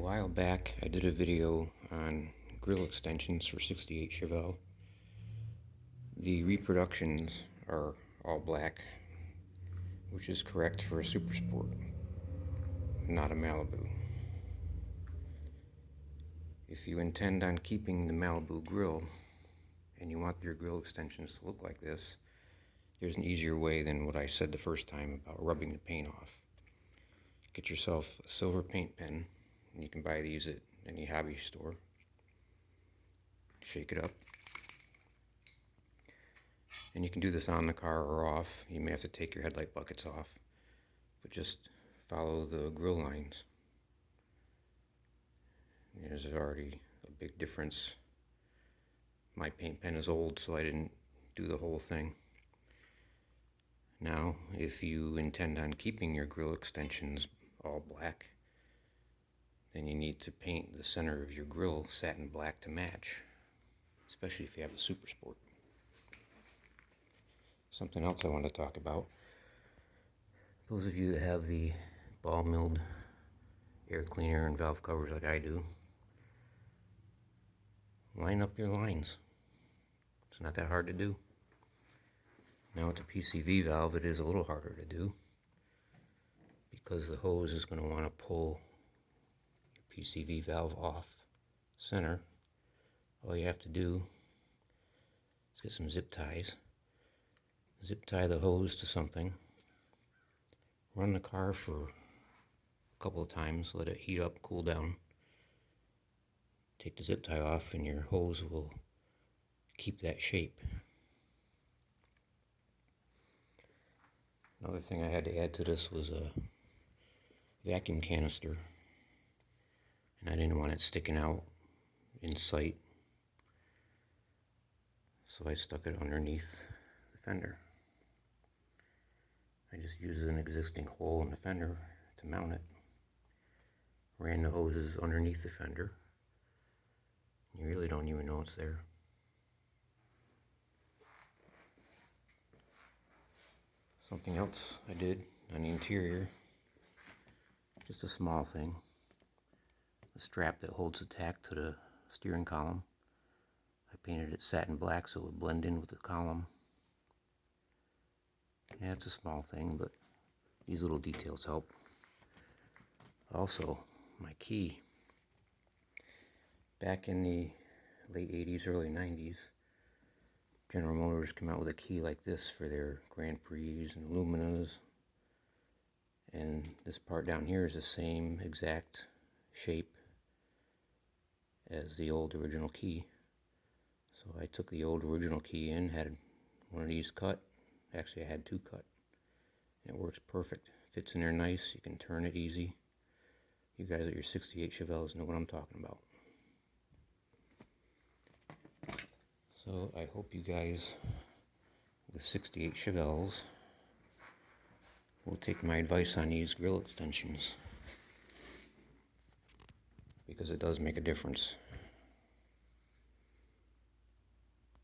while back, I did a video on grill extensions for 68 Chevelle. The reproductions are all black, which is correct for a Super Sport, not a Malibu. If you intend on keeping the Malibu grill and you want your grill extensions to look like this, there's an easier way than what I said the first time about rubbing the paint off. Get yourself a silver paint pen, and you can buy these at any hobby store. Shake it up. And you can do this on the car or off. You may have to take your headlight buckets off, but just follow the grill lines. There's already a big difference. My paint pen is old, so I didn't do the whole thing. Now, if you intend on keeping your grill extensions all black, then you need to paint the center of your grill satin black to match, especially if you have a Super Sport. Something else I want to talk about. Those of you that have the ball milled air cleaner and valve covers like I do, line up your lines. It's not that hard to do. Now with the PCV valve, it is a little harder to do because the hose is going to want to pull your PCV valve off center. All you have to do is get some zip ties. Zip tie the hose to something. Run the car for a couple of times, let it heat up, cool down. Take the zip tie off and your hose will keep that shape. Another thing I had to add to this was a vacuum canister, and I didn't want it sticking out in sight, so I stuck it underneath the fender. I just used an existing hole in the fender to mount it. Ran the hoses underneath the fender. You really don't even know it's there. Something else I did on the interior, just a small thing, a strap that holds the tack to the steering column. I painted it satin black so it would blend in with the column. Yeah, it's a small thing, but these little details help. Also, my key. Back in the late 80s, early 90s, General Motors came out with a key like this for their Grand Prix and Luminas. And this part down here is the same exact shape as the old original key. So I took the old original key in, had one of these cut. Actually, I had two cut. And it works perfect. Fits in there nice. You can turn it easy. You guys at your 68 Chevelles know what I'm talking about. So I hope you guys with 68 Chevelles will take my advice on these grill extensions, because it does make a difference.